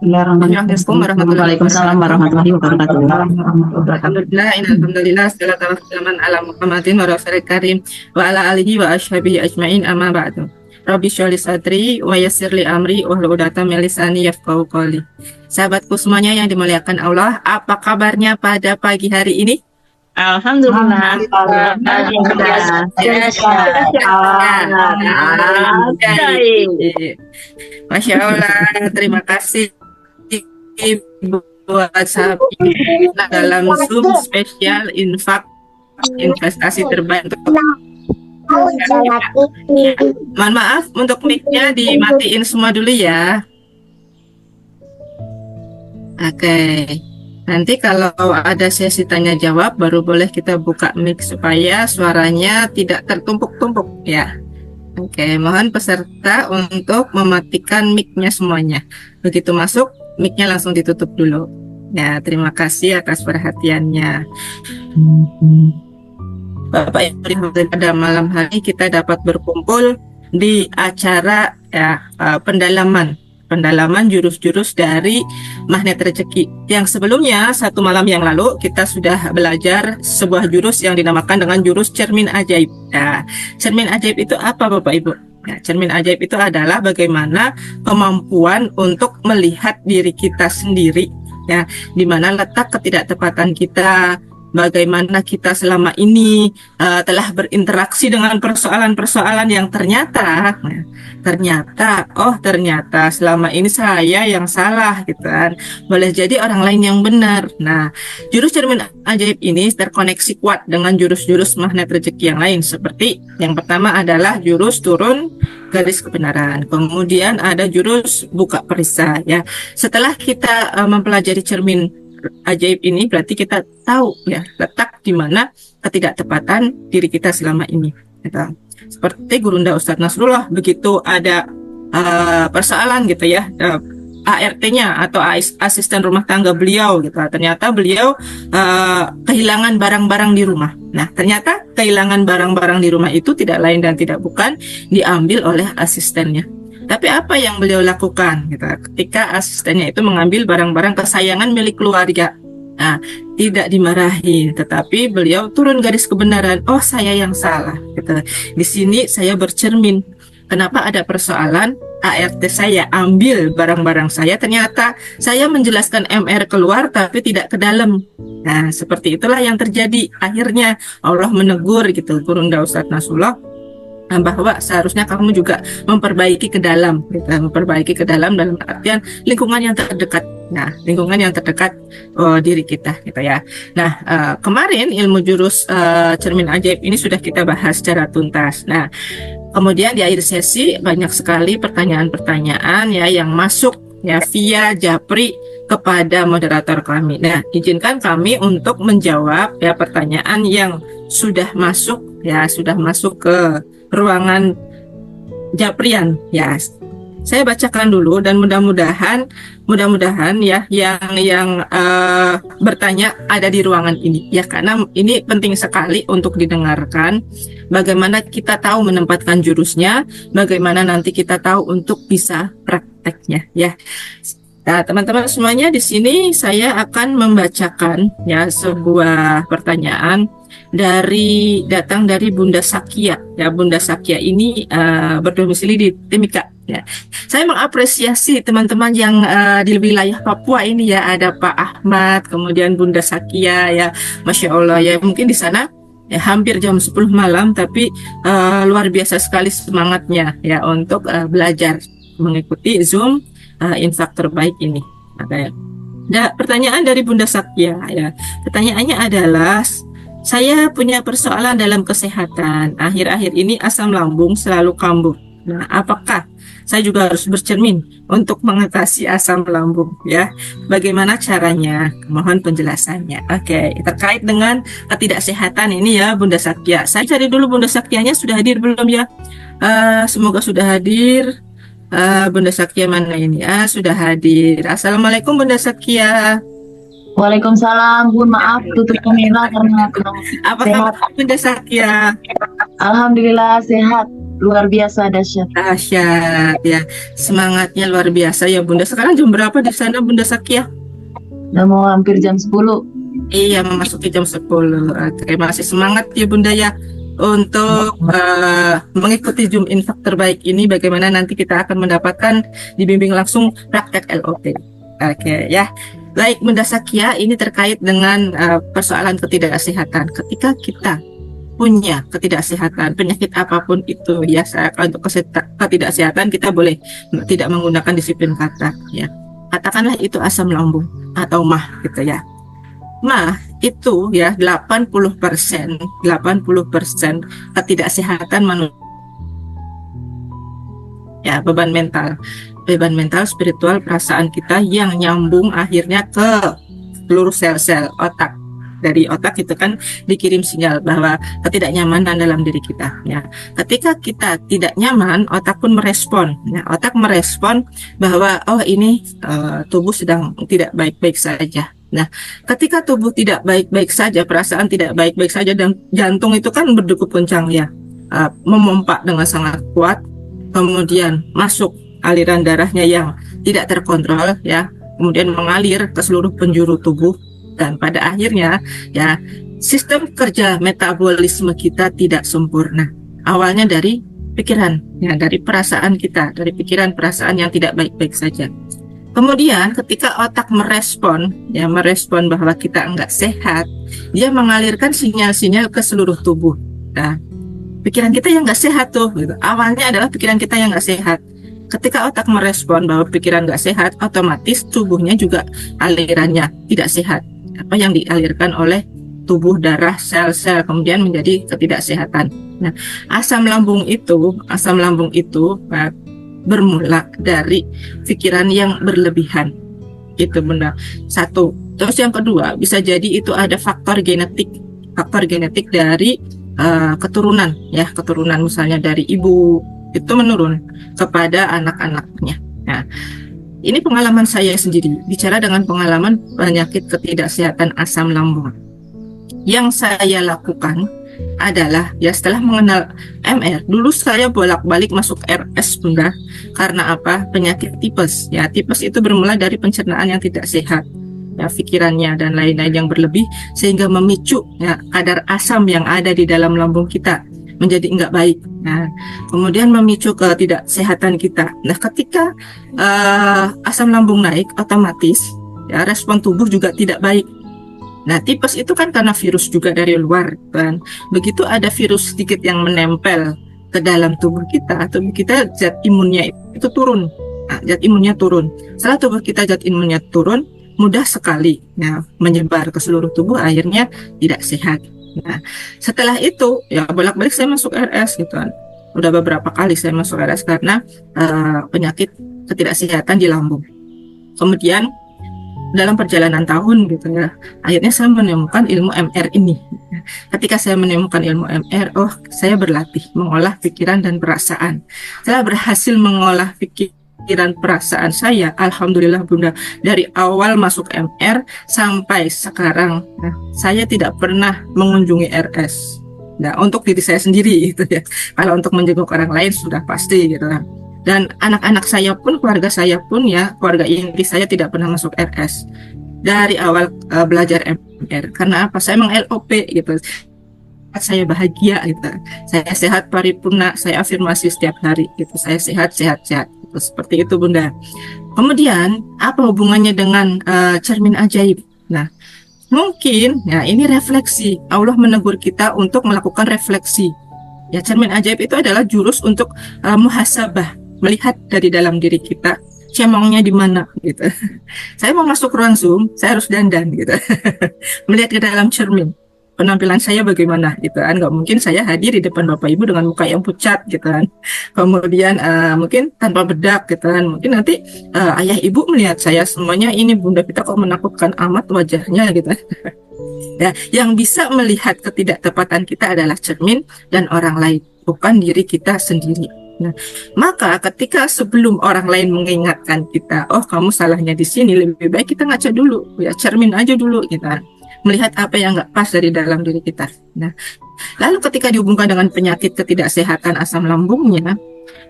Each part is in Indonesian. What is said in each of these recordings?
Assalamualaikum warahmatullahi Waalaikumsalam warahmatullahi wabarakatuh. wabarakatuh. Alhamdulillah, alhamdulillah, segala tawakkalaman ala Muhammadin wa rasulil karim wa ala alihi wa ashabihi ajmain amma ba'du. Rabbi sholli sadri wa yassirli amri wahlul 'uqdatam min lisani yafqahu qawli. Sahabatku semuanya yang dimuliakan Allah, apa kabarnya pada pagi hari ini? Alhamdulillah. Masya Allah, terima kasih buat sahabat dalam Zoom spesial investasi terbaik untuk mohon maaf untuk mic-nya dimatiin semua dulu ya. Oke. Nanti kalau ada sesi tanya jawab baru boleh kita buka mic supaya suaranya tidak tertumpuk-tumpuk ya. Oke, mohon peserta untuk mematikan mic-nya semuanya. Begitu masuk, mic-nya langsung ditutup dulu. Ya, terima kasih atas perhatiannya. Bapak Ibu, pada malam hari kita dapat berkumpul di acara pendalaman jurus-jurus dari Magnet Rezeki. Yang sebelumnya, satu malam yang lalu kita sudah belajar sebuah jurus yang dinamakan dengan jurus cermin ajaib. Nah, cermin ajaib itu apa Bapak Ibu? Nah, cermin ajaib itu adalah bagaimana kemampuan untuk melihat diri kita sendiri, ya, di mana letak ketidaktepatan kita, bagaimana kita selama ini telah berinteraksi dengan persoalan-persoalan yang ternyata selama ini saya yang salah gitu kan. Boleh jadi orang lain yang benar. Nah, jurus cermin ajaib ini terkoneksi kuat dengan jurus-jurus magnet rezeki yang lain, seperti yang pertama adalah jurus turun garis kebenaran. Kemudian ada jurus buka perisai ya. Setelah kita mempelajari cermin ajaib ini, berarti kita tahu ya letak di mana ketidaktepatan diri kita selama ini gitu. Seperti Gurunda Ustadz Nasrullah, begitu ada persoalan gitu ya, ART-nya atau asisten rumah tangga beliau gitu, ternyata beliau kehilangan barang-barang di rumah. Nah, ternyata kehilangan barang-barang di rumah itu tidak lain dan tidak bukan diambil oleh asistennya. Tapi apa yang beliau lakukan gitu, ketika asistennya itu mengambil barang-barang kesayangan milik keluarga? Nah, tidak dimarahi, tetapi beliau turun garis kebenaran. Oh, saya yang salah gitu. Di sini saya bercermin. Kenapa ada persoalan? ART saya ambil barang-barang saya, ternyata saya menjelaskan MR keluar tapi tidak ke dalam. Nah, seperti itulah yang terjadi. Akhirnya Allah menegur gitu Gurunda Ustadz Nasrullah, bahwa seharusnya kamu juga memperbaiki ke dalam, gitu. Memperbaiki ke dalam artian lingkungan yang terdekat. Nah, lingkungan yang terdekat diri kita, gitu ya. Nah, kemarin ilmu jurus cermin ajaib ini sudah kita bahas secara tuntas. Nah, kemudian di akhir sesi banyak sekali pertanyaan-pertanyaan ya yang masuk ya via Japri kepada moderator kami. Nah, izinkan kami untuk menjawab ya pertanyaan yang sudah masuk ke ruangan Japrian ya. Saya bacakan dulu dan mudah-mudahan ya yang bertanya ada di ruangan ini ya, karena ini penting sekali untuk didengarkan. Bagaimana kita tahu menempatkan jurusnya, bagaimana nanti kita tahu untuk bisa prakteknya ya. Nah, teman-teman semuanya, di sini saya akan membacakan ya sebuah pertanyaan datang dari Bunda Sakya. Ya, Bunda Sakya ini berdomisili di Timika. Ya. Saya mengapresiasi teman-teman yang di wilayah Papua ini ya, ada Pak Ahmad, kemudian Bunda Sakya ya, Masya Allah ya, mungkin di sana ya, hampir jam 10 malam, tapi luar biasa sekali semangatnya ya untuk belajar mengikuti Zoom infak terbaik ini. Nah, pertanyaan dari Bunda Sakya ya. Pertanyaannya adalah, saya punya persoalan dalam kesehatan. Akhir-akhir ini asam lambung selalu kambuh. Nah, apakah saya juga harus bercermin untuk mengatasi asam lambung ya? Bagaimana caranya? Mohon penjelasannya. Oke, terkait dengan ketidaksehatan ini ya Bunda Sakya. Saya cari dulu Bunda Sakyanya sudah hadir belum ya? Semoga sudah hadir. Bunda Sakya mana ini? Sudah hadir. Assalamualaikum Bunda Sakya. Waalaikumsalam, Bu, maaf tutup kamera karena kurang Apa sehat. kabar Bunda Sakya? Alhamdulillah sehat. luar biasa dahsyat. Dahsyat ya, semangatnya luar biasa ya Bunda. Sekarang jam berapa di sana Bunda Sakia? Udah mau hampir jam 10. Iya, memasuki jam 10. Oke, masih semangat ya Bunda ya untuk mengikuti Zoom Infak terbaik ini. Bagaimana nanti kita akan mendapatkan dibimbing langsung praktek LOT. Oke ya. Baik Bunda Sakia, ini terkait dengan persoalan ketidaksehatan. Ketika kita punya ketidaksehatan, penyakit apapun itu ya, untuk ketidaksehatan kita boleh tidak menggunakan disiplin kata ya. Katakanlah itu asam lambung atau MAH gitu ya. MAH itu ya 80% ketidaksehatan manusia ya, beban mental, spiritual, perasaan kita yang nyambung akhirnya ke seluruh sel-sel otak. Dari otak itu kan dikirim sinyal bahwa ketidaknyamanan dalam diri kita ya. Ketika kita tidak nyaman, otak pun merespon ya. Otak merespon bahwa oh ini tubuh sedang tidak baik-baik saja. Nah, ketika tubuh tidak baik-baik saja, perasaan tidak baik-baik saja, dan jantung itu kan berdegup kencang ya, memompa dengan sangat kuat, kemudian masuk aliran darahnya yang tidak terkontrol ya, kemudian mengalir ke seluruh penjuru tubuh, dan pada akhirnya ya sistem kerja metabolisme kita tidak sempurna. Awalnya dari pikiran ya, dari perasaan kita, dari pikiran perasaan yang tidak baik-baik saja. Kemudian ketika otak merespon bahwa kita enggak sehat, dia mengalirkan sinyal-sinyal ke seluruh tubuh. Nah, pikiran kita yang enggak sehat tuh gitu. Awalnya adalah pikiran kita yang enggak sehat. Ketika otak merespon bahwa pikiran enggak sehat, otomatis tubuhnya juga alirannya tidak sehat. Apa yang dialirkan oleh tubuh, darah, sel-sel kemudian menjadi ketidaksehatan. Nah, asam lambung itu bermula dari pikiran yang berlebihan. Itu benar. Satu. Terus yang kedua, bisa jadi itu ada faktor genetik dari keturunan ya, keturunan misalnya dari ibu itu menurun kepada anak-anaknya. Nah, ini pengalaman saya sendiri, bicara dengan pengalaman penyakit ketidaksehatan asam lambung. Yang saya lakukan adalah ya setelah mengenal MR, dulu saya bolak-balik masuk RS Bunda. Karena apa? Penyakit tipes. Ya, tipes itu bermula dari pencernaan yang tidak sehat. Ya, pikirannya dan lain-lain yang berlebih sehingga memicu ya kadar asam yang ada di dalam lambung kita menjadi enggak baik. Nah, kemudian memicu ketidaksehatan kita. Nah, ketika asam lambung naik, otomatis ya respon tubuh juga tidak baik. Nah, tipes itu kan karena virus juga dari luar kan. Begitu ada virus sedikit yang menempel ke dalam tubuh kita, tubuh kita zat imunnya itu turun. Nah, zat imunnya turun. Setelah tubuh kita zat imunnya turun, mudah sekali ya menyebar ke seluruh tubuh, akhirnya tidak sehat. Nah, setelah itu ya bolak-balik saya masuk RS gitu kan. Udah beberapa kali saya masuk RS karena penyakit ketidaksehatan di lambung. Kemudian dalam perjalanan tahun gitu ya, akhirnya saya menemukan ilmu MR ini. Ketika saya menemukan ilmu MR, oh saya berlatih mengolah pikiran dan perasaan. Saya berhasil mengolah pikiran perasaan saya, alhamdulillah Bunda. Dari awal masuk MR sampai sekarang, saya tidak pernah mengunjungi RS. Nah, untuk diri saya sendiri gitu ya. Kalau untuk menjenguk orang lain sudah pasti gitu kan. Dan anak-anak saya pun, keluarga saya pun ya, keluarga inti saya tidak pernah masuk RS dari awal belajar MR. Karena apa? Saya meng-LOP gitu. Saya bahagia gitu. Saya sehat paripurna, saya afirmasi setiap hari gitu. Saya sehat. Gitu. Seperti itu Bunda. Kemudian apa hubungannya dengan cermin ajaib? Nah, mungkin ya ini refleksi. Allah menegur kita untuk melakukan refleksi. Ya, cermin ajaib itu adalah jurus untuk muhasabah, melihat dari dalam diri kita cemongnya di mana gitu. Saya mau masuk ruang Zoom, saya harus dandan gitu. Melihat ke dalam cermin, penampilan saya bagaimana gitu kan. Nggak mungkin saya hadir di depan Bapak Ibu dengan muka yang pucat gitu kan. Kemudian mungkin tanpa bedak gitu kan. Mungkin nanti ayah ibu melihat saya semuanya ini Bunda kita kok menakutkan amat wajahnya gitu. Nah, yang bisa melihat ketidaktepatan kita adalah cermin dan orang lain, bukan diri kita sendiri. Nah, maka ketika sebelum orang lain mengingatkan kita, oh kamu salahnya di sini, lebih baik kita ngaca dulu, ya cermin aja dulu gitu. melihat apa yang nggak pas dari dalam diri kita. Nah, lalu ketika dihubungkan dengan penyakit ketidaksehatan asam lambungnya,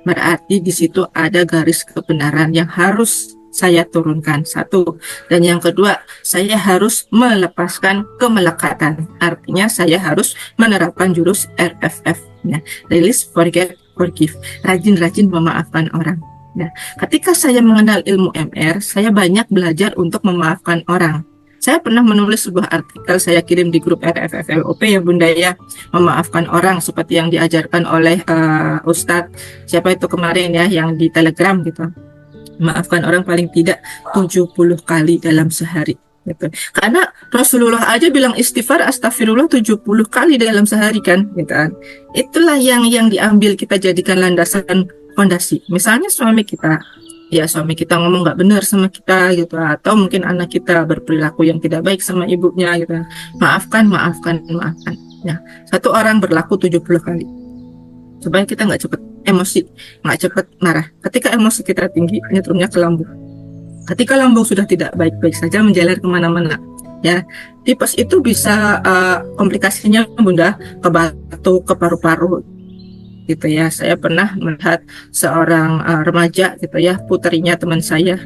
berarti di situ ada garis kebenaran yang harus saya turunkan, satu. Dan yang kedua, saya harus melepaskan kemelekatan. Artinya saya harus menerapkan jurus RFF. Nah, release, forget, forgive. Rajin-rajin memaafkan orang. Nah, ketika saya mengenal ilmu MR, saya banyak belajar untuk memaafkan orang. Saya pernah menulis sebuah artikel, saya kirim di grup RFFLOP ya Bunda ya, memaafkan orang seperti yang diajarkan oleh Ustadz siapa itu kemarin ya, yang di Telegram gitu. Maafkan orang paling tidak 70 kali dalam sehari gitu. Karena Rasulullah aja bilang istighfar astagfirullah 70 kali dalam sehari kan gitu kan. Itulah yang diambil kita jadikan landasan fondasi. Misalnya suami kita ngomong nggak benar sama kita gitu, atau mungkin anak kita berperilaku yang tidak baik sama ibunya gitu. Maafkan. Nah, satu orang berlaku 70 kali supaya kita nggak cepat emosi, nggak cepat marah. Ketika emosi kita tinggi, nyetrumnya ke lambung. Ketika lambung sudah tidak baik-baik saja, menjalar kemana-mana. Ya, tipes itu bisa komplikasinya Bunda ke batuk, ke paru-paru, gitu ya. Saya pernah melihat seorang remaja, gitu ya, puterinya teman saya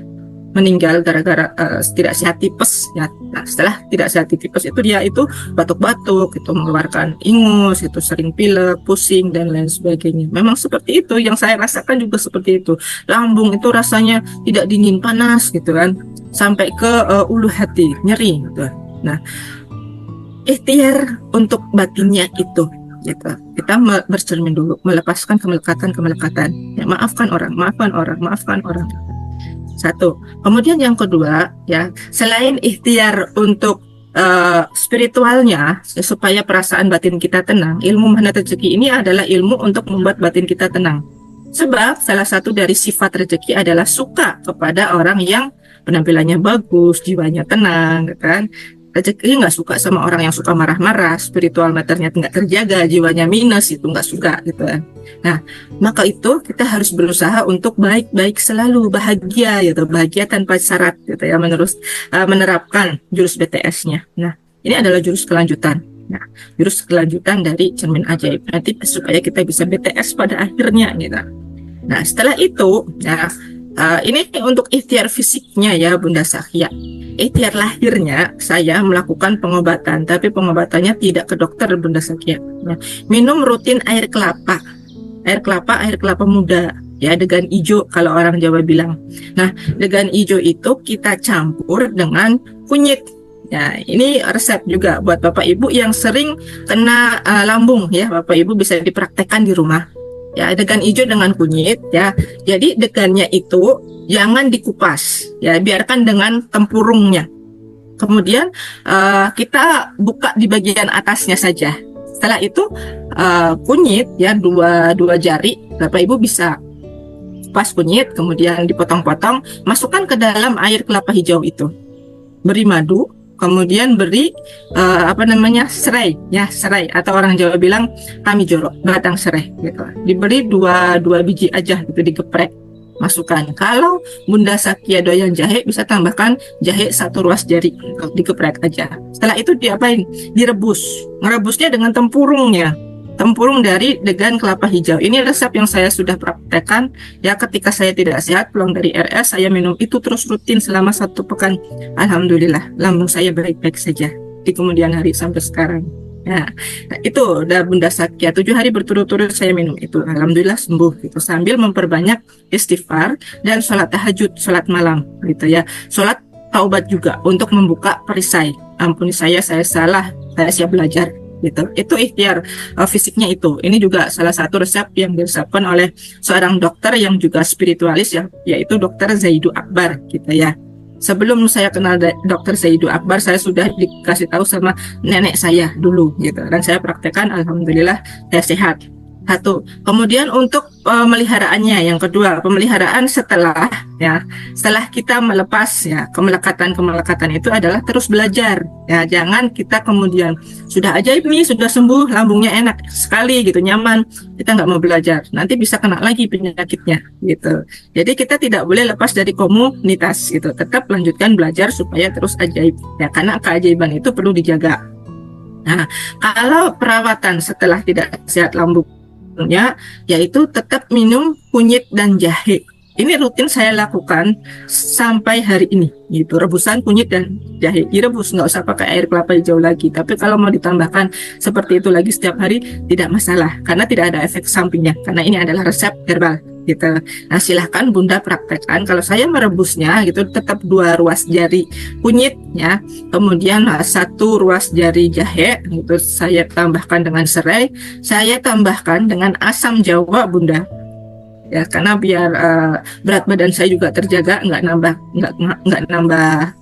meninggal gara-gara tidak sehat tipes ya. Nah, setelah tidak sehat tipes itu dia itu batuk-batuk, itu mengeluarkan ingus, itu sering pilek, pusing dan lain sebagainya. Memang seperti itu yang saya rasakan juga seperti itu. Lambung itu rasanya tidak dingin, panas gitu kan, sampai ke ulu hati, nyeri gitu. Nah, ikhtiar untuk batinnya itu gitu. Kita bercermin dulu, melepaskan kemelekatan. Ya, maafkan orang. Satu. Kemudian yang kedua, ya, selain ikhtiar untuk spiritualnya supaya perasaan batin kita tenang, ilmu magnet rezeki ini adalah ilmu untuk membuat batin kita tenang. Sebab salah satu dari sifat rezeki adalah suka kepada orang yang penampilannya bagus, jiwanya tenang, kan? Rezeki nggak suka sama orang yang suka marah-marah, spiritual matternya nggak terjaga, jiwanya minus, itu nggak suka gitu kan. Nah, maka itu kita harus berusaha untuk baik-baik selalu, bahagia gitu, bahagia tanpa syarat gitu ya, menerapkan jurus BTS-nya. Nah, ini adalah jurus kelanjutan. Nah, jurus kelanjutan dari cermin ajaib nanti supaya kita bisa BTS pada akhirnya gitu. Nah, setelah itu, ya, ini untuk ikhtiar fisiknya ya Bunda Sakya. Ikhtiar lahirnya saya melakukan pengobatan, tapi pengobatannya tidak ke dokter Bunda Sakya. Nah, minum rutin air kelapa muda, ya, degan ijo kalau orang Jawa bilang. Nah, degan ijo itu kita campur dengan kunyit. Ya, ini resep juga buat Bapak Ibu yang sering kena lambung ya, Bapak Ibu bisa dipraktekkan di rumah. Ya, degan ijo dengan kunyit ya. Jadi degannya itu jangan dikupas, ya, biarkan dengan tempurungnya. Kemudian kita buka di bagian atasnya saja. Setelah itu kunyit ya, dua jari Bapak Ibu bisa kupas kunyit, kemudian dipotong-potong, masukkan ke dalam air kelapa hijau itu. Beri madu, kemudian beri serai ya, serai atau orang Jawa bilang kami jorok, batang serai gitu. Diberi dua biji aja gitu, digeprek, masukkan. Kalau Bunda Sakya doyan jahe, bisa tambahkan jahe 1 ruas jari, digeprek aja. Setelah itu diapain? Direbus. Merebusnya dengan tempurungnya. Tempurung dari degan kelapa hijau. Ini resep yang saya sudah praktekkan ya, ketika saya tidak sehat pulang dari RS, saya minum itu terus rutin selama 1 pekan. Alhamdulillah lambung saya baik-baik saja di kemudian hari sampai sekarang. Nah, itu udah Bunda Sakya 7 hari berturut-turut saya minum itu, alhamdulillah sembuh gitu, sambil memperbanyak istighfar dan sholat tahajud, sholat malam gitu ya, sholat taubat juga untuk membuka perisai, ampuni saya salah, saya siap belajar gitu. Itu ikhtiar fisiknya itu. Ini juga salah satu resep yang diresepkan oleh seorang dokter yang juga spiritualis ya, yaitu Dokter Zaidu Akbar gitu ya. Sebelum saya kenal Dokter Zaidu Akbar, saya sudah dikasih tahu sama nenek saya dulu gitu, dan saya praktekkan, alhamdulillah saya sehat. Satu. Kemudian untuk pemeliharaannya, yang kedua, pemeliharaan setelah kita melepas ya kemelekatan itu adalah terus belajar ya. Jangan kita kemudian sudah ajaib nih, sudah sembuh, lambungnya enak sekali gitu, nyaman, kita nggak mau belajar, nanti bisa kena lagi penyakitnya gitu. Jadi kita tidak boleh lepas dari komunitas gitu, tetap lanjutkan belajar supaya terus ajaib ya, karena keajaiban itu perlu dijaga. Nah, kalau perawatan setelah tidak sehat lambung, yaitu tetap minum kunyit dan jahe. Ini rutin saya lakukan sampai hari ini, gitu. Rebusan kunyit dan jahe direbus, nggak usah pakai air kelapa hijau lagi. Tapi kalau mau ditambahkan seperti itu lagi setiap hari tidak masalah, karena tidak ada efek sampingnya. Karena ini adalah resep herbal, gitu. Nah, silahkan Bunda praktekkan. Kalau saya merebusnya, gitu, tetap 2 ruas jari kunyit, ya. Kemudian 1 ruas jari jahe, gitu. Saya tambahkan dengan serai. Saya tambahkan dengan asam jawa, Bunda. Ya, karena biar berat badan saya juga terjaga, nggak nambah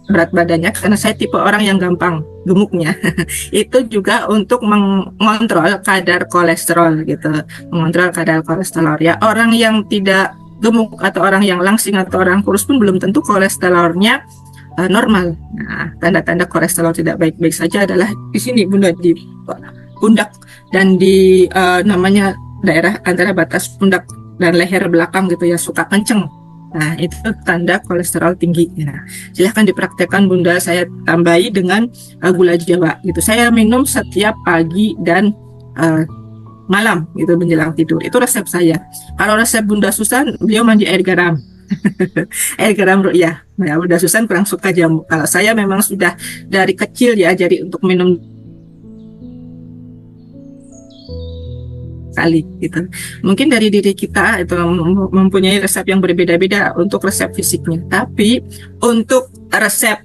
berat badannya, karena saya tipe orang yang gampang gemuknya. Itu juga untuk mengontrol kadar kolesterol gitu, mengontrol kadar kolesterol ya. Orang yang tidak gemuk atau orang yang langsing atau orang kurus pun belum tentu kolesterolnya normal. Nah, tanda-tanda kolesterol tidak baik-baik saja adalah di sini, Bunda, di pundak dan di namanya daerah antara batas pundak dan leher belakang gitu ya, suka kenceng. Nah, itu tanda kolesterol tinggi. Nah, silahkan dipraktekkan, Bunda. Saya tambahi dengan gula jawa gitu. Saya minum setiap pagi dan malam gitu menjelang tidur. Itu resep saya. Kalau resep Bunda Susan, beliau mandi air garam. Air garam ru'yah. Nah, Bunda Susan kurang suka jamu. Kalau saya memang sudah dari kecil ya, jadi untuk minum kali gitu. Mungkin dari diri kita itu mempunyai resep yang berbeda-beda untuk resep fisiknya, tapi untuk resep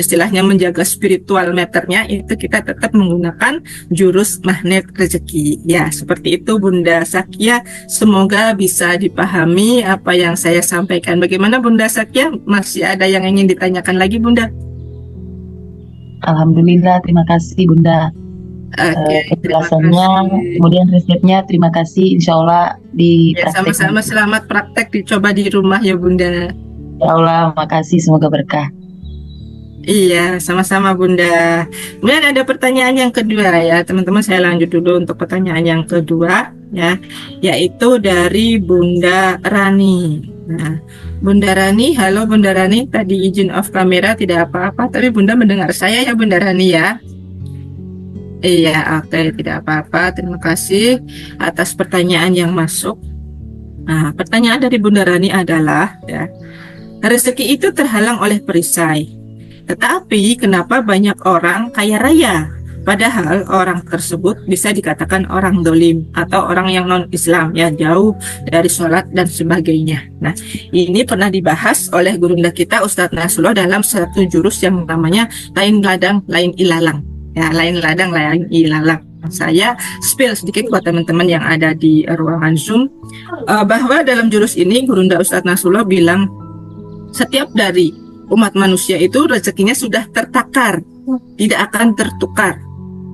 istilahnya menjaga spiritual matternya itu kita tetap menggunakan jurus magnet rezeki ya. Seperti itu, Bunda Sakya, semoga bisa dipahami apa yang saya sampaikan. Bagaimana, Bunda Sakya, masih ada yang ingin ditanyakan lagi, Bunda? Alhamdulillah, terima kasih Bunda. Penjelasannya, kemudian resepnya, terima kasih. Insya Allah ya, sama-sama. Selamat praktek, dicoba di rumah ya, Bunda. Ya Allah, makasih, semoga berkah. Iya, sama-sama, Bunda. Kemudian ada pertanyaan yang kedua ya, teman-teman. Saya lanjut dulu untuk pertanyaan yang kedua ya, yaitu dari Bunda Rani. Nah, Bunda Rani, halo Bunda Rani. Tadi izin off kamera tidak apa-apa, tapi Bunda mendengar saya ya, Bunda Rani ya. Iya, oke, tidak apa-apa. Terima kasih atas pertanyaan yang masuk. Nah, pertanyaan dari Bunda Rani adalah, ya, rezeki itu terhalang oleh perisai. Tetapi kenapa banyak orang kaya raya? Padahal orang tersebut bisa dikatakan orang dolim atau orang yang non-Islam, ya, jauh dari sholat dan sebagainya. Nah, ini pernah dibahas oleh gurunda kita Ustadz Nasrullah dalam satu jurus yang namanya lain ladang, lain ilalang. Ya, lain ladang, lain ilalang. Saya spill sedikit buat teman-teman yang ada di ruangan Zoom, bahwa dalam jurus ini gurunda Ustadz Nasrullah bilang setiap dari umat manusia itu rezekinya sudah tertakar, tidak akan tertukar,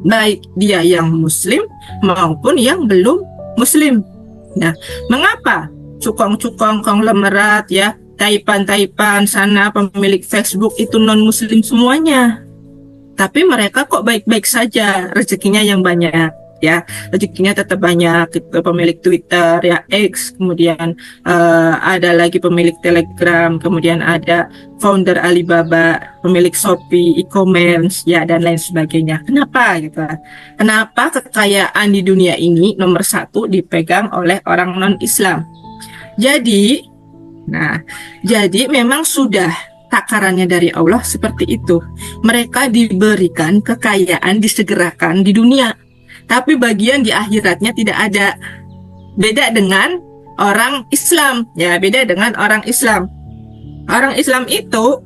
baik dia yang muslim maupun yang belum muslim. Nah, mengapa cukong-cukong konglomerat ya, taipan-taipan sana pemilik Facebook itu non muslim semuanya? Tapi mereka kok baik-baik saja, rezekinya yang banyak ya, rezekinya tetap banyak gitu. Pemilik Twitter ya, X, kemudian ada lagi pemilik Telegram, kemudian ada founder Alibaba, pemilik Shopee, e-commerce ya, dan lain sebagainya. Kenapa gitu? Kenapa kekayaan di dunia ini nomor 1 dipegang oleh orang non-Islam? Jadi memang sudah takarannya dari Allah seperti itu. Mereka diberikan kekayaan, disegerakan di dunia, tapi bagian di akhiratnya tidak ada. Beda dengan orang Islam, ya, beda dengan orang Islam. Orang Islam itu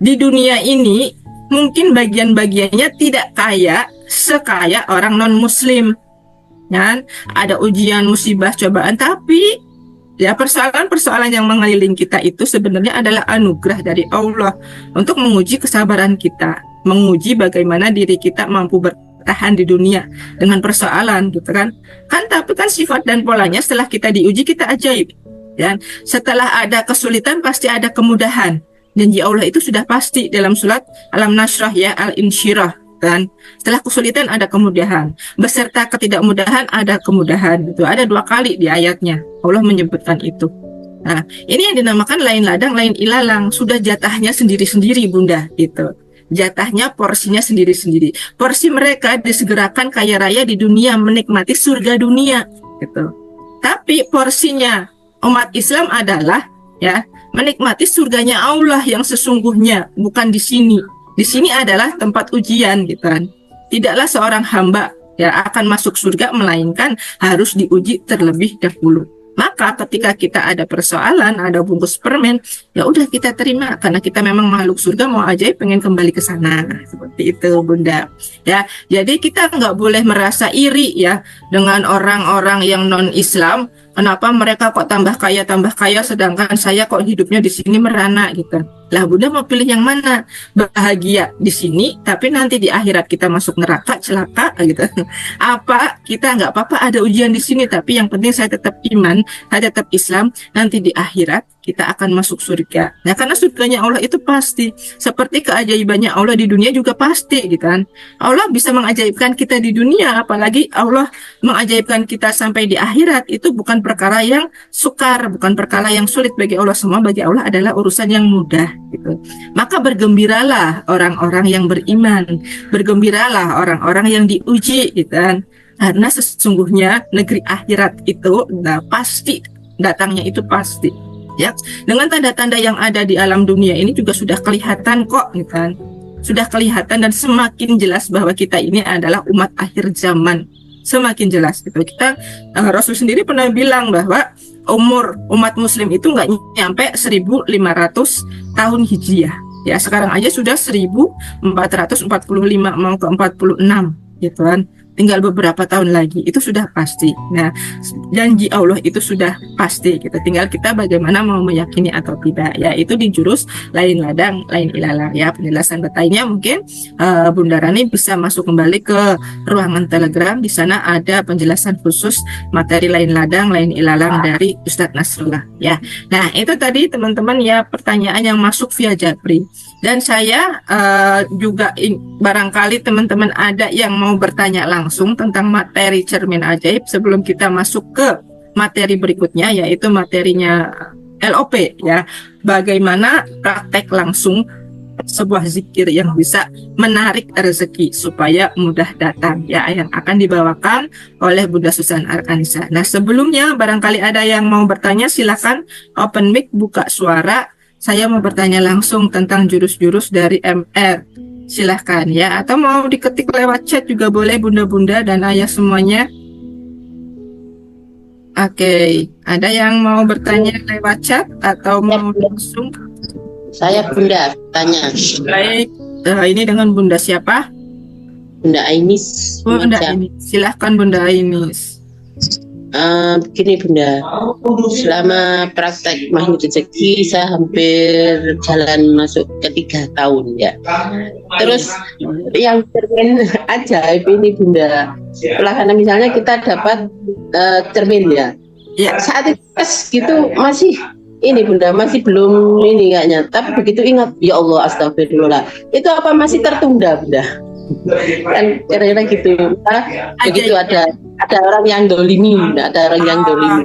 di dunia ini mungkin bagian-bagiannya tidak kaya sekaya orang non-Muslim. Kan? Ada ujian, musibah, cobaan, tapi ya, persoalan-persoalan yang mengelilingi kita itu sebenarnya adalah anugerah dari Allah untuk menguji kesabaran kita, menguji bagaimana diri kita mampu bertahan di dunia dengan persoalan gitu kan. Tapi kan sifat dan polanya setelah kita diuji kita ajaib. Dan setelah ada kesulitan pasti ada kemudahan. Janji Allah itu sudah pasti dalam surat Alam Nashrah ya, Al-Insyirah kan. Setelah kesulitan ada kemudahan, beserta ketidakmudahan ada kemudahan. Itu ada 2 kali di ayatnya Allah menyebutkan itu. Nah, ini yang dinamakan lain ladang lain ilalang, sudah jatahnya sendiri-sendiri Bunda gitu. Jatahnya porsinya sendiri-sendiri. Porsi mereka disegerakan kaya raya di dunia, menikmati surga dunia gitu. Tapi porsinya umat Islam adalah ya menikmati surganya Allah yang sesungguhnya, bukan di sini. Di sini adalah tempat ujian gitu kan. Tidaklah seorang hamba ya akan masuk surga melainkan harus diuji terlebih dahulu. Maka ketika kita ada persoalan, ada bungkus permen, ya udah kita terima karena kita memang makhluk surga, mau aja pengen kembali ke sana. Seperti itu Bunda. Ya, jadi kita nggak boleh merasa iri ya dengan orang-orang yang non-Islam. Kenapa mereka kok tambah kaya sedangkan saya kok hidupnya di sini merana gitu. Lah Bunda mau pilih yang mana? Bahagia di sini tapi nanti di akhirat kita masuk neraka celaka gitu. Apa kita nggak apa-apa ada ujian di sini tapi yang penting saya tetap iman, saya tetap Islam, nanti di akhirat kita akan masuk surga. Nah, karena surganya Allah itu pasti. Seperti keajaibannya Allah di dunia juga pasti gitu kan. Allah bisa mengajaibkan kita di dunia, apalagi Allah mengajaibkan kita sampai di akhirat. Itu bukan perkara yang sukar, bukan perkara yang sulit bagi Allah. Semua bagi Allah adalah urusan yang mudah gitu. Maka bergembiralah orang-orang yang beriman, bergembiralah orang-orang yang diuji gitu kan. Karena sesungguhnya negeri akhirat itu pasti datangnya itu pasti. Ya, dengan tanda-tanda yang ada di alam dunia ini juga sudah kelihatan kok, gitu kan? Sudah kelihatan dan semakin jelas bahwa kita ini adalah umat akhir zaman. Semakin jelas gitu. Kita Rasul sendiri pernah bilang bahwa umur umat Muslim itu nggak nyampe 1.500 tahun Hijriah. Ya, sekarang aja sudah 1.445 mau ke 46 gitu kan. Tinggal beberapa tahun lagi itu sudah pasti. Nah, janji Allah itu sudah pasti. Kita tinggal kita bagaimana mau meyakini atau tidak. Ya, itu di jurus lain ladang, lain ilalang. Ya, penjelasan detailnya mungkin Bunda Rani bisa masuk kembali ke ruangan Telegram. Di sana ada penjelasan khusus materi lain ladang, lain ilalang dari Ustadz Nasrullah. Ya, nah itu tadi teman-teman ya pertanyaan yang masuk via Japri. Dan saya juga barangkali teman-teman ada yang mau bertanya langsung tentang materi cermin ajaib sebelum kita masuk ke materi berikutnya, yaitu materinya LOP ya. Bagaimana praktek langsung sebuah zikir yang bisa menarik rezeki supaya mudah datang ya, yang akan dibawakan oleh Bunda Susan Arkanisa. Nah, sebelumnya barangkali ada yang mau bertanya, silakan open mic, buka suara. Saya mau bertanya langsung tentang jurus-jurus dari MR. Silahkan ya, atau mau diketik lewat chat juga boleh Bunda-Bunda dan ayah semuanya. Oke, ada yang mau bertanya lewat chat atau mau langsung? Saya Bunda tanya. Baik, ini dengan Bunda siapa? Bunda Ainis. Bunda Ainis, silahkan Bunda Ainis. Begini Bunda, selama praktek magnet rezeki saya hampir jalan masuk ke 3 tahun ya. Terus yang cermin ajaib ini Bunda, karena misalnya kita dapat cermin ya, saat itu gitu masih ini Bunda, masih belum ini kayaknya. Tapi begitu ingat, ya Allah astagfirullah, itu apa masih tertunda Bunda? Kan kira-kira gitu. Begitu ada orang yang dolimi, ada orang yang dolimi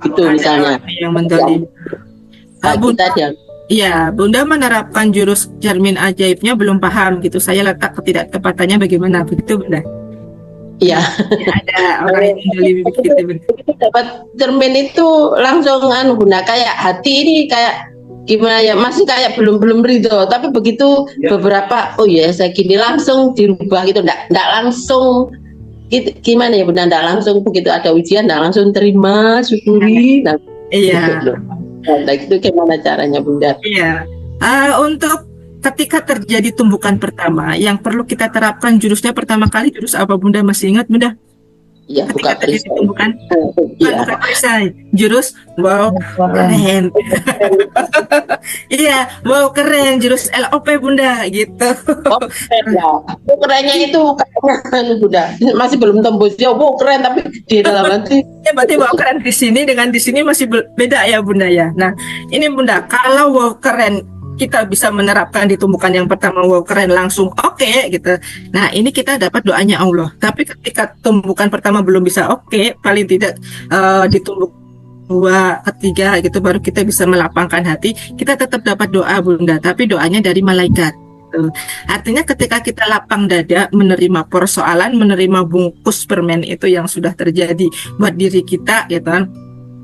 gitu misalnya yang mendolimi. Bunda, iya, Bunda menerapkan jurus cermin ajaibnya belum paham gitu. Saya letak ketidaktepatannya bagaimana begitu Bunda? Iya. Ada orang yang mendolimi begitu Bunda. Dapat cermin itu langsung Bunda, kayak hati ini kayak gimana ya, masih kayak belum ridho, tapi begitu beberapa saya gini langsung dirubah gitu, enggak langsung gitu, gimana ya Bunda, enggak langsung begitu ada ujian enggak langsung terima syukuri. Iya. Nah, itu gimana caranya Bunda? Iya. Untuk ketika terjadi tumbukan pertama yang perlu kita terapkan jurusnya pertama kali jurus apa Bunda, masih ingat Bunda? Ya, buka ketika tadi perisai. ditemukan Iya. bukan perisai, jurus wow keren. Iya, wow keren, jurus LOP Bunda gitu. Oh, keren ya. Oh, kerennya itu kayaknya Bunda. Masih belum tembus ya. Oh, keren tapi di dalam nanti. Ya berarti wow keren di sini dengan di sini masih beda ya Bunda ya. Nah, ini Bunda, kalau wow keren kita bisa menerapkan di tumbukan yang pertama wow keren langsung oke gitu. Nah, ini kita dapat doanya Allah. Tapi ketika tumbukan pertama belum bisa oke, paling tidak di tumbukan dua, ketiga gitu baru kita bisa melapangkan hati. Kita tetap dapat doa Bunda, tapi doanya dari malaikat. Tuh. Artinya ketika kita lapang dada menerima persoalan, menerima bungkus permen itu yang sudah terjadi buat diri kita gitu kan.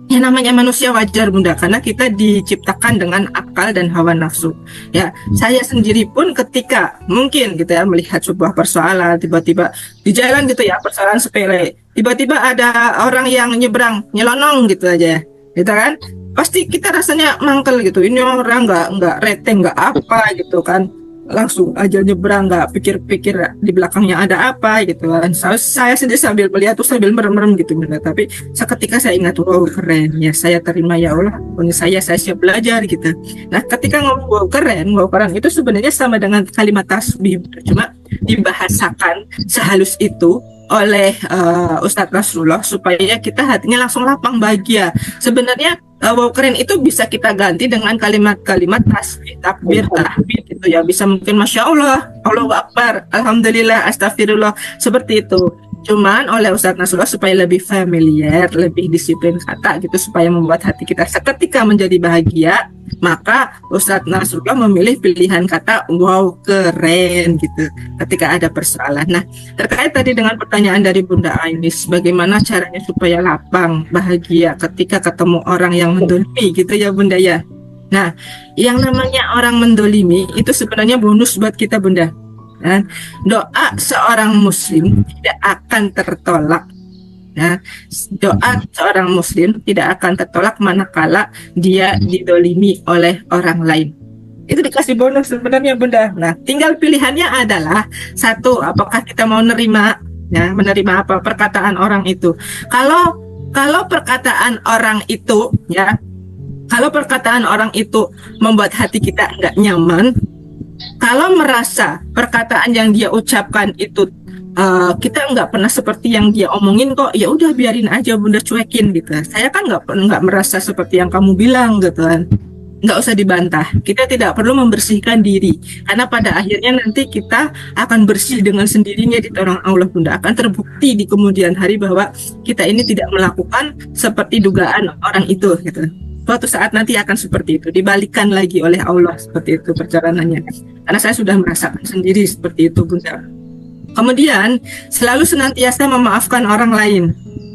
Ya namanya manusia wajar Bunda, karena kita diciptakan dengan akal dan hawa nafsu. Ya, saya sendiri pun ketika mungkin gitu ya melihat sebuah persoalan tiba-tiba di jalan gitu ya, persoalan sepele, tiba-tiba ada orang yang nyebrang, nyelonong gitu aja, gitu kan? Pasti kita rasanya mangkel gitu. Ini orang nggak rete nggak apa gitu kan, langsung aja nyebrang nggak pikir-pikir di belakangnya ada apa gitu kan. Saya sendiri sambil melihat tuh sambil merem-merem gitu Bunda. Tapi seketika saya ingat wow keren ya, saya terima ya Allah, punya saya siap belajar gitu. Nah ketika ngomong wow keren itu sebenarnya sama dengan kalimat tasbih, cuma dibahasakan sehalus itu oleh Ustadz Nasrullah supaya kita hatinya langsung lapang bahagia. Sebenarnya wow keren itu bisa kita ganti dengan kalimat-kalimat tasbih, takbir, tahmid gitu ya. Bisa mungkin Masya Allah, Allahu Akbar, Alhamdulillah, Astagfirullah, seperti itu. Cuman oleh Ustadz Nasrullah supaya lebih familiar, lebih disiplin kata gitu, supaya membuat hati kita seketika menjadi bahagia, maka Ustadz Nasrullah memilih pilihan kata wow keren gitu ketika ada persoalan. Nah, terkait tadi dengan pertanyaan dari Bunda Ainis, bagaimana caranya supaya lapang, bahagia ketika ketemu orang yang mendolimi gitu ya Bunda ya. Nah, yang namanya orang mendolimi itu sebenarnya bonus buat kita Bunda. Dan doa seorang muslim tidak akan tertolak. Nah, doa seorang muslim tidak akan tertolak manakala dia didolimi oleh orang lain. Itu dikasih bonus sebenarnya Bunda. Nah, tinggal pilihannya adalah satu, apakah kita mau menerima apa perkataan orang itu. Kalau perkataan orang itu ya, kalau perkataan orang itu membuat hati kita nggak nyaman, kalau merasa perkataan yang dia ucapkan itu kita nggak pernah seperti yang dia omongin kok, ya udah biarin aja Bunda, cuekin gitu. Saya kan nggak merasa seperti yang kamu bilang gitu kan. Nggak usah dibantah. Kita tidak perlu membersihkan diri, karena pada akhirnya nanti kita akan bersih dengan sendirinya di tangan Allah Bunda. Akan terbukti di kemudian hari bahwa kita ini tidak melakukan seperti dugaan orang itu gitu. Suatu saat nanti akan seperti itu, dibalikan lagi oleh Allah seperti itu perjalanannya. Karena saya sudah merasakan sendiri seperti itu Bunda. Kemudian selalu senantiasa memaafkan orang lain.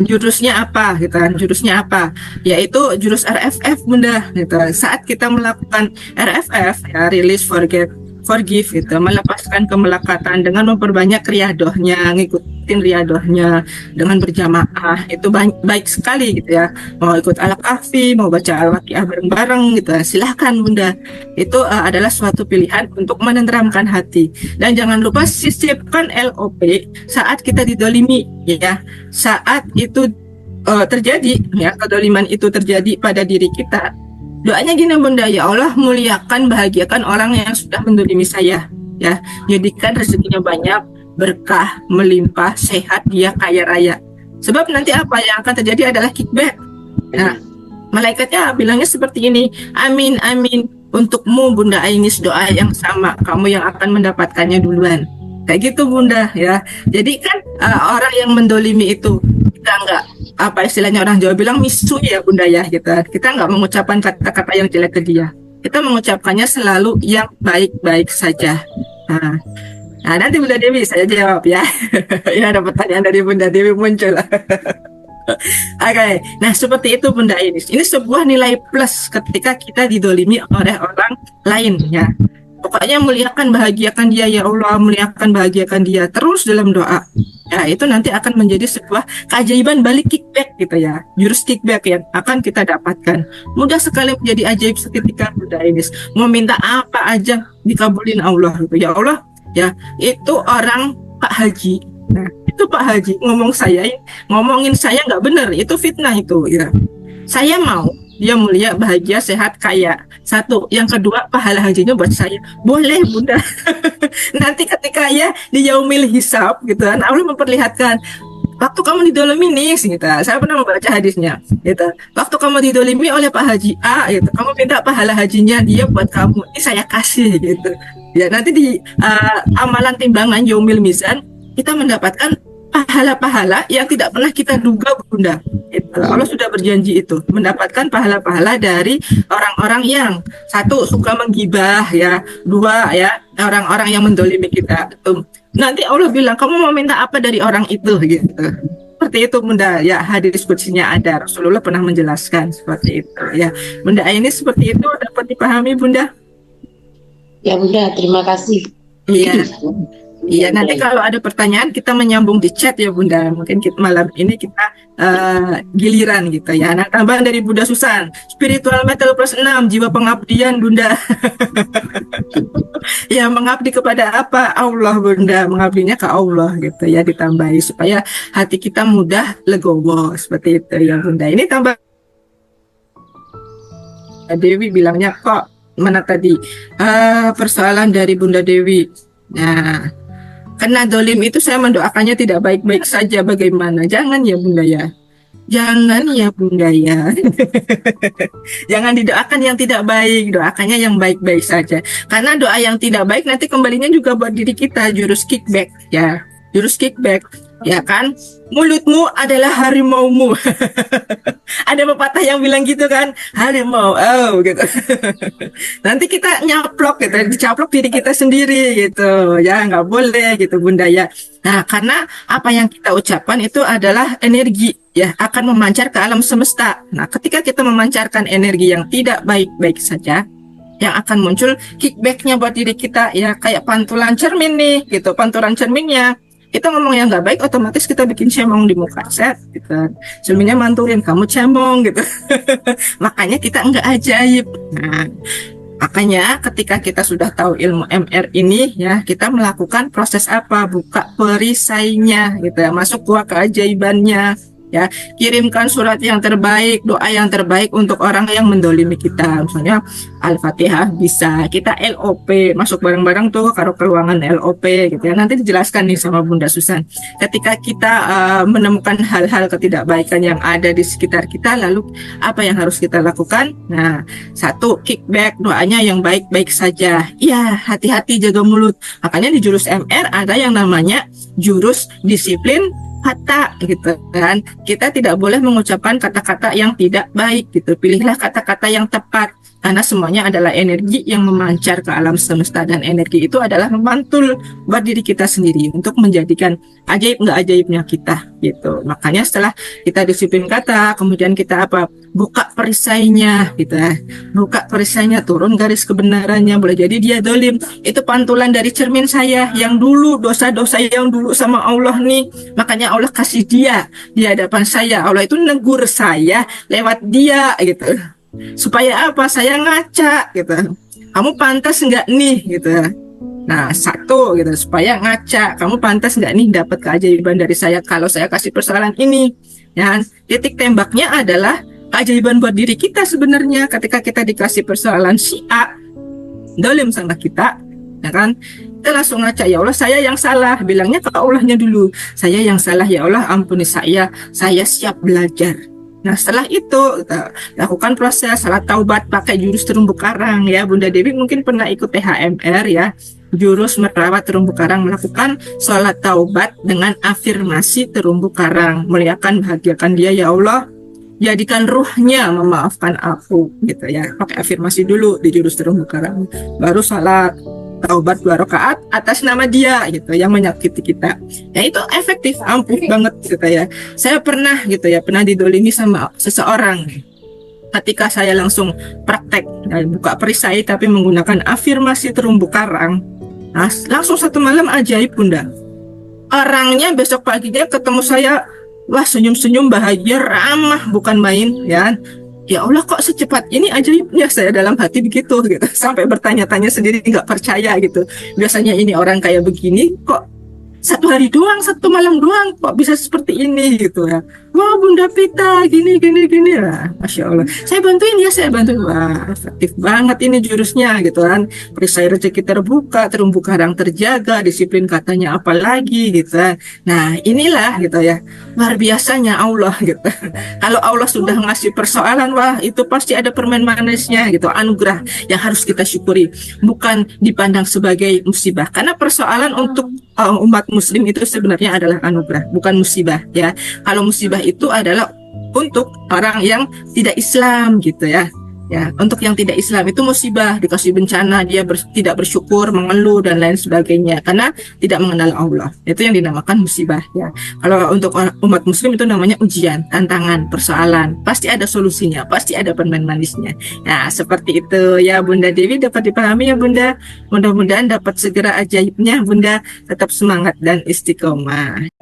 Jurusnya apa gitu kan? Jurusnya apa? Yaitu jurus RFF Bunda gitu. Saat kita melakukan RFF ya, release, forget, forgive gitu, melepaskan kemelekatan dengan memperbanyak riadohnya, ngikutin riadohnya dengan berjamaah, itu baik sekali gitu ya. Mau ikut al-kahfi, mau baca al-waqiah bareng-bareng gitu, silahkan Bunda. Itu adalah suatu pilihan untuk menenteramkan hati. Dan jangan lupa sisipkan LOP saat kita didolimi ya. Saat itu terjadi ya, kedoliman itu terjadi pada diri kita, doanya gini Bunda, ya Allah muliakan, bahagiakan orang yang sudah mendolimi saya ya, jadikan rezekinya banyak, berkah, melimpah, sehat, dia kaya raya. Sebab nanti apa yang akan terjadi adalah kickback. Nah, malaikatnya bilangnya seperti ini, amin amin, untukmu Bunda Ainis doa yang sama, kamu yang akan mendapatkannya duluan. Kayak gitu Bunda ya. Jadi kan orang yang mendolimi itu kita nggak, apa istilahnya orang Jawa bilang misu ya Bunda ya gitu. Kita nggak mengucapkan kata-kata yang jelek ke dia. Kita mengucapkannya selalu yang baik-baik saja. Nah nanti Bunda Dewi saya jawab ya. Ini ada pertanyaan dari Bunda Dewi muncul. Oke, nah seperti itu Bunda Ainis. Ini sebuah nilai plus ketika kita didolimi oleh orang lain ya. Pokoknya muliakan, bahagiakan dia ya Allah, muliakan, bahagiakan dia terus dalam doa. Ya, itu nanti akan menjadi sebuah keajaiban balik kickback gitu ya. Jurus kickback yang akan kita dapatkan. Mudah sekali menjadi ajaib seketika Bunda Ainis. Mau minta apa aja dikabulin Allah gitu. Ya Allah, ya itu orang Pak Haji. Nah, itu Pak Haji ngomongin saya nggak benar, itu fitnah itu ya. Saya mau dia mulia, bahagia, sehat, kaya. Satu, yang kedua pahala hajinya buat saya. Boleh Bunda. Nanti ketika ya di yaumil hisab gitu kan, Allah memperlihatkan waktu kamu didolimi nih gitu. Saya pernah membaca hadisnya gitu. Waktu kamu didolimi oleh Pak Haji A gitu, kamu minta pahala hajinya dia buat kamu, ini saya kasih gitu. Ya nanti di amalan timbangan yaumil mizan kita mendapatkan pahala-pahala yang tidak pernah kita duga Bunda. Gitu. Allah sudah berjanji itu mendapatkan pahala-pahala dari orang-orang yang satu suka menggibah ya, dua ya orang-orang yang mendolimi kita. Nanti Allah bilang kamu mau minta apa dari orang itu gitu. Seperti itu Bunda ya, hadis kutsinya ada, Rasulullah pernah menjelaskan seperti itu ya. Bunda ini seperti itu dapat dipahami Bunda. Ya Bunda, terima kasih. Iya. Iya, nanti kalau ada pertanyaan kita menyambung di chat ya Bunda. Mungkin malam ini kita giliran gitu ya. Nah, tambahan dari Bunda Susan, spiritual metal plus 6, jiwa pengabdian Bunda. Ya, mengabdi kepada apa? Allah Bunda, mengabdinya ke Allah gitu ya, ditambahi supaya hati kita mudah legowo seperti itu ya Bunda. Ini tambah Dewi bilangnya kok mana tadi persoalan dari Bunda Dewi. Nah, karena dolim itu saya mendoakannya tidak baik-baik saja, bagaimana? Jangan ya Bunda ya. Jangan ya Bunda ya. Jangan didoakan yang tidak baik, doakannya yang baik-baik saja. Karena doa yang tidak baik nanti kembalinya juga buat diri kita, jurus kickback ya. Jurus kickback ya kan? Mulutmu adalah harimaumu. Ada pepatah yang bilang gitu kan, harimau, gitu. Nanti kita nyaplok gitu, dicaplok diri kita sendiri gitu, ya nggak boleh gitu Bunda ya. Nah karena apa yang kita ucapkan itu adalah energi ya, akan memancar ke alam semesta. Nah ketika kita memancarkan energi yang tidak baik-baik saja, yang akan muncul kickbacknya buat diri kita ya, kayak pantulan cermin nih gitu, pantulan cerminnya. Kita ngomong yang nggak baik, otomatis kita bikin cemong di muka, set gitu. Cerminnya mantuin, kamu cemong gitu. Makanya kita nggak ajaib. Nah, makanya ketika kita sudah tahu ilmu MR ini ya, kita melakukan proses apa? Buka perisainya gitu ya, masuk gua keajaibannya ya, kirimkan surat yang terbaik, doa yang terbaik untuk orang yang mendolimi kita. Misalnya Al-Fatihah bisa, kita LOP, masuk bareng-bareng tuh karo keruangan LOP gitu ya. Nanti dijelaskan nih sama Bunda Susan. Ketika kita menemukan hal-hal ketidakbaikan yang ada di sekitar kita, lalu apa yang harus kita lakukan? Nah, satu, kickback, doanya yang baik-baik saja. Iya, hati-hati jaga mulut. Makanya di jurus MR ada yang namanya jurus disiplin kata gitu kan. Kita tidak boleh mengucapkan kata-kata yang tidak baik gitu. Pilihlah kata-kata yang tepat karena semuanya adalah energi yang memancar ke alam semesta, dan energi itu adalah memantul buat diri kita sendiri untuk menjadikan ajaib nggak ajaibnya kita gitu. Makanya setelah kita disiplin kata, kemudian kita apa? Buka perisainya gitu ya. Buka perisainya, turun garis kebenarannya. Boleh jadi dia dolim. Itu pantulan dari cermin saya yang dulu, dosa-dosa yang dulu sama Allah nih. Makanya Allah kasih dia di hadapan saya. Allah itu negur saya lewat dia gitu. Supaya apa? Saya ngaca gitu. Kamu pantas nggak nih gitu. Nah, satu gitu, supaya ngaca, kamu pantas nggak nih dapat keajaiban dari saya kalau saya kasih persoalan ini. Ya, titik tembaknya adalah keajaiban buat diri kita sebenarnya. Ketika kita dikasih persoalan si A dolim sama kita, ya kan? Kita langsung ngaca, ya Allah saya yang salah, bilangnya ke Allahnya dulu. Saya yang salah ya Allah, ampuni saya siap belajar. Nah setelah itu kita lakukan proses salat taubat pakai jurus terumbu karang ya. Bunda Dewi mungkin pernah ikut THMR ya, jurus merawat terumbu karang, melakukan sholat taubat dengan afirmasi terumbu karang, muliakan bahagiakan dia ya Allah, jadikan ruhnya memaafkan aku gitu ya. Pakai afirmasi dulu di jurus terumbu karang, baru sholat taubat 2 rakaat atas nama dia gitu yang menyakiti kita. Ya itu efektif, ampuh banget gitu ya. Saya pernah gitu ya, pernah didolimi sama seseorang. Ketika saya langsung praktek buka perisai tapi menggunakan afirmasi terumbu karang, nah, langsung satu malam ajaib Bunda. Orangnya besok paginya ketemu saya, wah senyum-senyum bahagia, ramah bukan main ya. Ya Allah kok secepat ini ajaibnya, saya dalam hati begitu gitu. Sampai bertanya-tanya sendiri, nggak percaya gitu. Biasanya ini orang kayak begini kok satu hari doang, satu malam doang kok bisa seperti ini gitu ya. Wah Bunda Pita gini gini gini lah, Masya Allah. Saya bantuin ya, saya bantu. Wah efektif banget ini jurusnya gitu kan. Perisai rezeki terbuka, terumbu karang terjaga, disiplin katanya apalagi gitu kan. Nah inilah gitu ya, luar biasanya Allah gitu. Kalau Allah sudah ngasih persoalan, wah itu pasti ada permen manisnya gitu, anugerah yang harus kita syukuri, bukan dipandang sebagai musibah. Karena persoalan untuk umat muslim itu sebenarnya adalah anugerah, bukan musibah ya. Kalau musibah itu adalah untuk orang yang tidak Islam gitu ya. Ya, untuk yang tidak Islam itu musibah, dikasih bencana, dia tidak bersyukur, mengeluh dan lain sebagainya karena tidak mengenal Allah. Itu yang dinamakan musibah ya. Kalau untuk umat muslim itu namanya ujian, tantangan, persoalan. Pasti ada solusinya, pasti ada permen manisnya. Nah, seperti itu ya Bunda Dewi, dapat dipahami ya Bunda. Mudah-mudahan dapat segera ajaibnya Bunda, tetap semangat dan istiqomah.